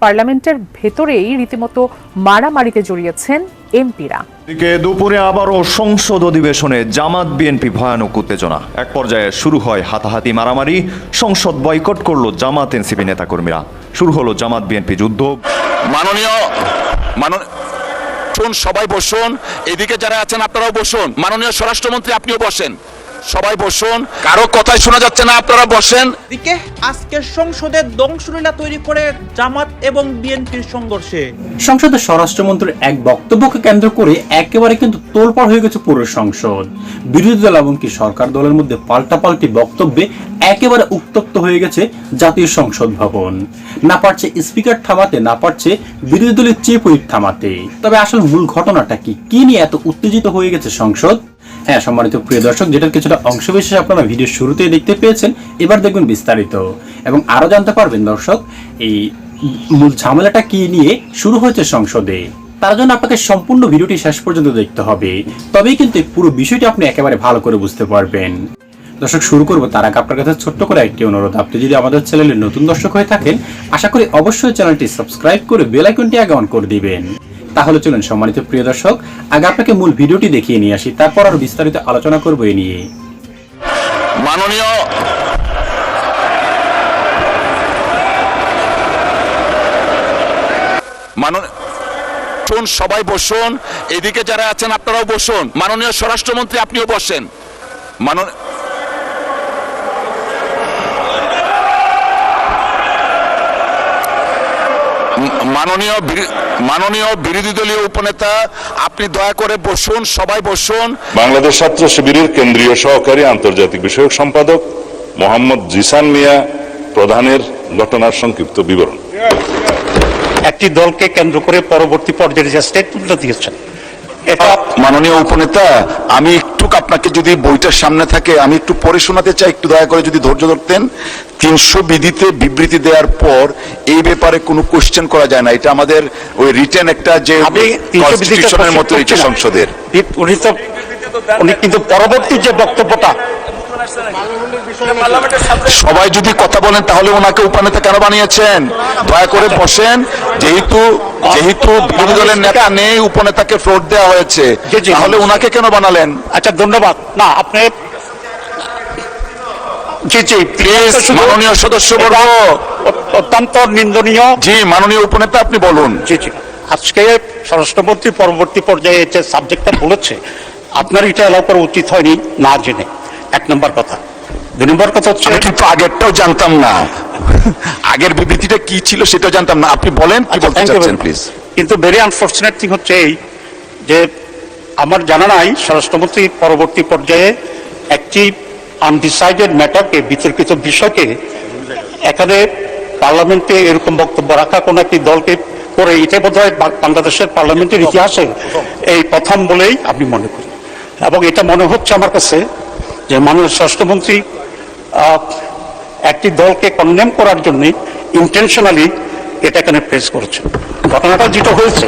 পার্লামেন্টের ভেতরেই রীতিমতো মারামারিতে জড়িয়েছেন এমপিরা। এদিকে দুপুরে আবারও সংসদ অধিবেশনে জামাত বিএনপি ভয়ানক উত্তেজনা। এক পর্যায়ে শুরু হয় হাতাহাতি মারামারি। সংসদ বয়কট করলো জামাত এনসিপি নেতাকর্মীরা। শুরু হলো জামাত বিএনপি যুদ্ধ। সবাই বসুন, এদিকে যারা আছেন আপনারাও বসুন। মাননীয় স্বরাষ্ট্রমন্ত্রী আপনিও বসেন, সবাই বসুন। কারো কথাই শোনা যাচ্ছে না, আপনারা বসেন। দিকে আজকে সংসদে ধ্বংসলীলা তৈরি করে জামাত এবং বিএনপির সংঘর্ষে সংসদে স্বরাষ্ট্রমন্ত্রীর এক বক্তব্যকে কেন্দ্র করে একেবারে কিন্তু তোলপাড় হয়ে গেছে পুরো সংসদ। বিরোধী দল এমনকি সরকার দলের মধ্যে পাল্টাপাল্টি বক্তব্যে একেবারে উত্তপ্ত হয়ে গেছে জাতীয় সংসদ ভবন। না পারছে স্পিকার থামাতে, না পারছে বিরোধী দলের চিফ হুইপ থামাতে। তবে আসলে মূল ঘটনাটা কি নিয়ে এত উত্তেজিত হয়ে গেছে সংসদ? হ্যাঁ সম্মানিত প্রিয় দর্শক, যেটার কিছুটা অংশবিশেষ আপনারা ভিডিও শুরুতেই দেখতে পেয়েছেন, এবার দেখবেন বিস্তারিত এবং আরো জানতে পারবেন দর্শক এই মূল ঝামেলাটা কি নিয়ে শুরু হয়েছে সংসদে। তার জন্য আপনাকে সম্পূর্ণ ভিডিওটি শেষ পর্যন্ত দেখতে হবে, তবেই কিন্তু পুরো বিষয়টি আপনি একেবারে ভালো করে বুঝতে পারবেন। দর্শক শুরু করবো তার আগে আপনার কাছে ছোট্ট করে একটি অনুরোধ, আপনি যদি আমাদের চ্যানেলে নতুন দর্শক হয়ে থাকেন আশা করি অবশ্যই চ্যানেলটি সাবস্ক্রাইব করে বেল আইকনটি আগে অন করে দিবেন। তাহলে চলুন সম্মানিত প্রিয় দর্শক, আগে আপনাকে মূল ভিডিওটি দেখিয়ে নিয়ে আসি, তারপর আরো বিস্তারিত আলোচনা করবো এই নিয়ে। সবাই বসুন, এদিকে যারা আছেন আপনারাও বসুন। মাননীয় স্বরাষ্ট্রমন্ত্রী আপনিও বসেন। মাননীয় বিরোধী দলীয় উপনেতা আপনি দয়া করে বসুন, সবাই বসুন। বাংলাদেশ ছাত্র শিবিরের কেন্দ্রীয় সহকারী আন্তর্জাতিক বিষয়ক সম্পাদক মোহাম্মদ জিসান মিয়া প্রধানের ঘটনার সংক্ষিপ্ত বিবরণ। একটি দলকে কেন্দ্র করে পরবর্তী পর্যায়ে যে স্টেটমেন্টটা দিয়েছেন, এটা মাননীয় উপনেতা আমি একটু আপনাকে যদি বইটার সামনে থাকে আমি একটু পড়ে শোনাতে চাই, একটু দয়া করে যদি ধৈর্য ধরতেন। 300 বিধিতে বিবৃতি দেওয়ার পর এই ব্যাপারে কোনো কোশ্চেন করা যায় না। এটা আমাদের ওই রিটেন একটা যে কনস্টিটিউশনের মতো এটা সংসদের। উনি কিন্তু পরবর্তী যে বক্তব্যটা, সবাই যদি কথা বলেন তাহলে ওনাকে উপনেতা কেন বানিয়েছেন? দয়া করে বসেন। যেহেতু বিরোধী দলের নেতা নেই, উপনেতাকে ফ্লোর দেওয়া হয়েছে, তাহলে ওনাকে কেন বানালেন? আচ্ছা ধন্যবাদ। না আপনি প্লিজ মাননীয় সদস্যবর্গ, অত্যন্ত নিন্দনীয়। জি মাননীয় উপনেতা আপনি বলুন। জি আজকে স্বরাষ্ট্রমন্ত্রী পরবর্তী পর্যায়ে যে সাবজেক্টটা বলেছে, আপনার এটা এলাও করা উচিত হয়নি না জেনে, এক নম্বর কথা। 2 নম্বর কথা হচ্ছে কিন্তু আগেরটাও জানতাম না, আগের বিবৃতিটা কি ছিল সেটাও জানতাম না। আপনি বলেন কি বলতে চাচ্ছেন প্লিজ। কিন্তু ভেরি আনফরচুনেট থিং হচ্ছে এই যে আমার জানা নাই স্বরাষ্ট্রমন্ত্রী পরবর্তী পর্যায়ে একটি আনডিসাইডেড ম্যাটারকে, বিতর্কিত বিষয়কে এখানে পার্লামেন্টে এরকম বক্তব্য রাখা কোন একটি দলকে করে, এটাই বোধহয় বাংলাদেশের পার্লামেন্টের ইতিহাসে এই প্রথম বলেই আমি মনে করি। এবং এটা মনে হচ্ছে আমার কাছে যে মাননীয় স্বরাষ্ট্রমন্ত্রী একটি দলকে কন্ডেম করার জন্য ইন্টেনশনালি এটা এখানে প্রেস করেছে। ঘটনাটা যেটা হয়েছে,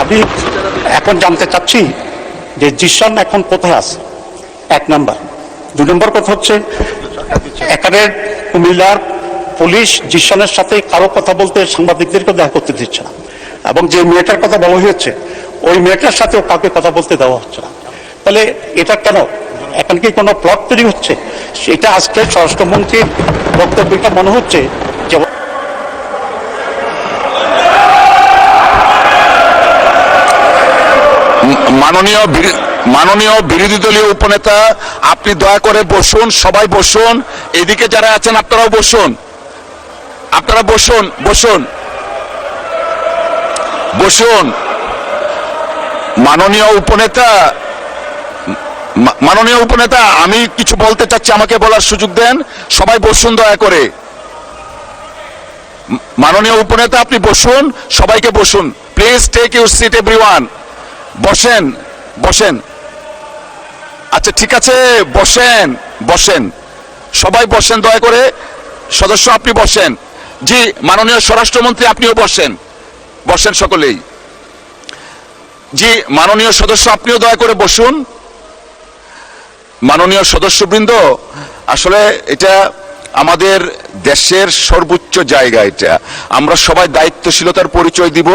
আমি এখন জানতে চাচ্ছি যে জিসান এখন কোথায় আছে, 1 নাম্বার। 2 নম্বর কথা হচ্ছে এখানে কুমিল্লার পুলিশ জিসানের সাথে কারো কথা বলতে, সাংবাদিকদেরকে দেখা করতে দিচ্ছে না, এবং যে মেয়েটার কথা বলা হয়েছে ওই মেয়েটার সাথেও কাউকে কথা বলতে দেওয়া হচ্ছে না। তাহলে এটা কেন? এখন কি কোনো প্লট তৈরি হচ্ছে? সেটা আজকে স্বরাষ্ট্রমন্ত্রীর বক্তব্যটা মনে হচ্ছে যে মাননীয় বিরোধী দলীয় উপনেতা আপনি দয়া করে বসুন, সবাই বসুন। এদিকে যারা আছেন আপনারাও বসুন, আপনারা বসুন বসুন বসুন। মাননীয় উপনেতা আমি কিছু বলতে চাচ্ছি, আমাকে বলার সুযোগ দেন। সবাই বসুন দয়া করে। মাননীয় উপনেতা আপনি বসুন, সবাইকে বসুন। Please take your seat everyone. বসেন বসেন। আচ্ছা ঠিক আছে, বসেন সবাই বসেন দয়া করে। সদস্য আপনি বসেন। জি মাননীয় স্বরাষ্ট্রমন্ত্রী আপনিও বসেন সকলেই। জি মাননীয় সদস্য আপনিও দয়া করে বসুন। মাননীয় সদস্যবৃন্দ, আসলে এটা আমাদের দেশের সর্বোচ্চ জায়গা এটা। আমরা সবাই দায়িত্বশীলতার পরিচয় দিব।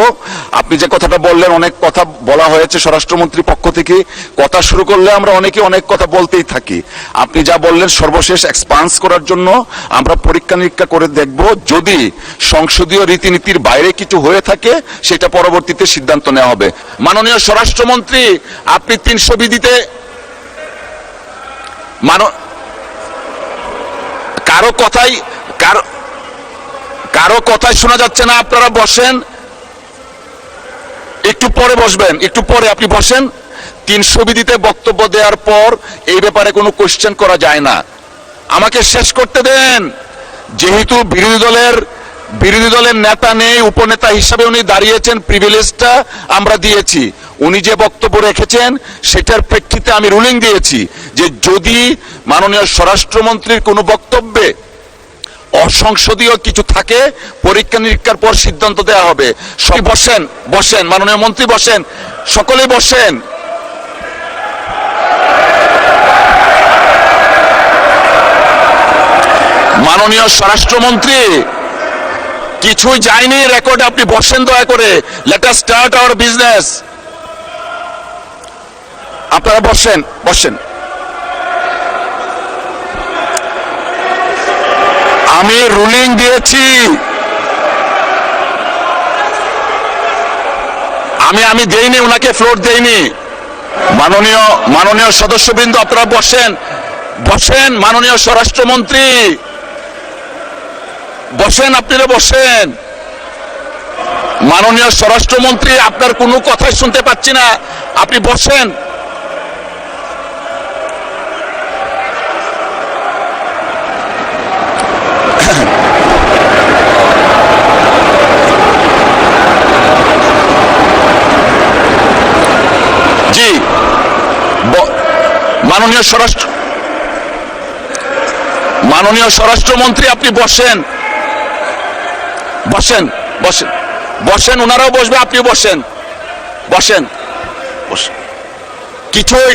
আপনি যে কথাটা বললেন, অনেক কথা বলা হয়েছে স্বরাষ্ট্রমন্ত্রীর পক্ষ থেকে। কথা শুরু করলে আমরা অনেকে অনেক কথা বলতেই থাকি। আপনি যা বললেন সর্বশেষ এক্সপান্স করার জন্য আমরা পরীক্ষা নিরীক্ষা করে দেখব। যদি সংসদীয় রীতিনীতির বাইরে কিছু হয়ে থাকে সেটা পরবর্তীতে সিদ্ধান্ত নেওয়া হবে। মাননীয় স্বরাষ্ট্রমন্ত্রী, আপনি 300 বিধিতে কারো কথাই শোনা যাচ্ছে না। আপনারা বসেন, একটু পরে বসবেন, একটু পরে আপনি বসেন। 300 বিধিতে বক্তব্য দেওয়ার পর এই ব্যাপারে কোনো কোশ্চেন করা যায় না। আমাকে শেষ করতে দেন। যেহেতু বিরোধী দলের নেতা নেই, উপনেতা হিসাবে উনি দাঁড়িয়েছেন, প্রিভিলেজটা আমরা দিয়েছি। উনি যে বক্তব্য রেখেছেন সেটার প্রেক্ষিতে আমি রুলিং দিয়েছি যে যদি মাননীয় স্বরাষ্ট্রমন্ত্রীর কোনো বক্তব্যে অসংসদীয় কিছু থাকে পরীক্ষা নিরীক্ষার পর সিদ্ধান্ত দেওয়া হবে। সবাই বসেন, বসেন, মাননীয় মন্ত্রী বসেন, সকলেই বসেন। মাননীয় স্বরাষ্ট্রমন্ত্রী, কিছুই যায়নি রেকর্ডে, আপনি বসেন দয়া করে। Let us start our business. আপনারা বসেন, বসেন। আমি রুলিং দিয়েছি। আমি দেইনি, ওনাকে ফ্লোর দেইনি। মাননীয় সদস্যবৃন্দ, আপনারা বসেন, বসেন। মাননীয় স্বরাষ্ট্রমন্ত্রী বসেন, আপনারা বসেন। মাননীয় স্বরাষ্ট্রমন্ত্রী, আপনার কোনো কথাই শুনতে পাচ্ছি না, আপনি বসেন। জি, মাননীয় স্বরাষ্ট্রমন্ত্রী, আপনি বসেন, বসেন, বসেন, বসেন। ওনারাও বসবে, আপনিও বসেন, বসেন, বসেন। কিছুই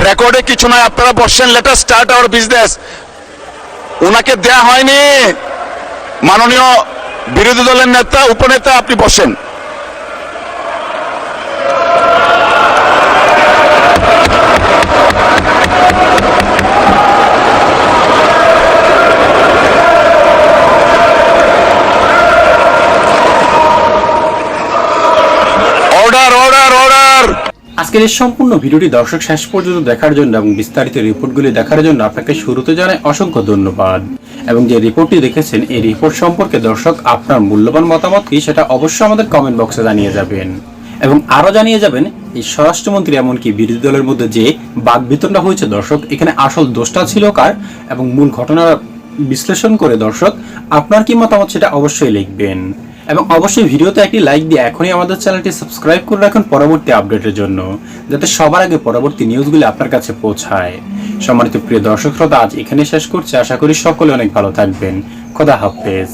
রেকর্ডে কিছু নয়, আপনারা বসেন। Let us start our business. ওনাকে দেয়া হয়নি। মাননীয় বিরোধী দলের নেতা, উপনেতা, আপনি বসেন। আজকের এই সম্পূর্ণ ভিডিওটি দর্শক শেষ পর্যন্ত দেখার জন্য এবং বিস্তারিত রিপোর্টগুলি দেখার জন্য আপনাকে শুরুতে জানাই অসংখ্য ধন্যবাদ। এবং যে রিপোর্টটি দেখেছেন এই রিপোর্ট সম্পর্কে দর্শক আপনার মূল্যবান মতামত কি সেটা অবশ্যই আমাদের কমেন্ট বক্সে জানিয়ে যাবেন। এবং আরো জানিয়ে যাবেন এই স্বরাষ্ট্রমন্ত্রী এমনকি বিরোধী দলের মধ্যে যে বাকবিতণ্ডা হয়েছে দর্শক, এখানে আসল দোষটা ছিল কার এবং মূল ঘটনা বিশ্লেষণ করে দর্শক আপনার কি মতামত সেটা অবশ্যই লিখবেন। এবং অবশ্যই ভিডিওতে একটি লাইক দিয়ে এখনই আমাদের চ্যানেলটি সাবস্ক্রাইব করে রাখুন পরবর্তী আপডেটের জন্য, যাতে সবার আগে পরবর্তী নিউজগুলি আপনার কাছে পৌঁছায়। সম্মানিত প্রিয় দর্শক শ্রোতা, আজ এখানে শেষ করছি। আশা করি সকলে অনেক ভালো থাকবেন। খোদা হাফেজ।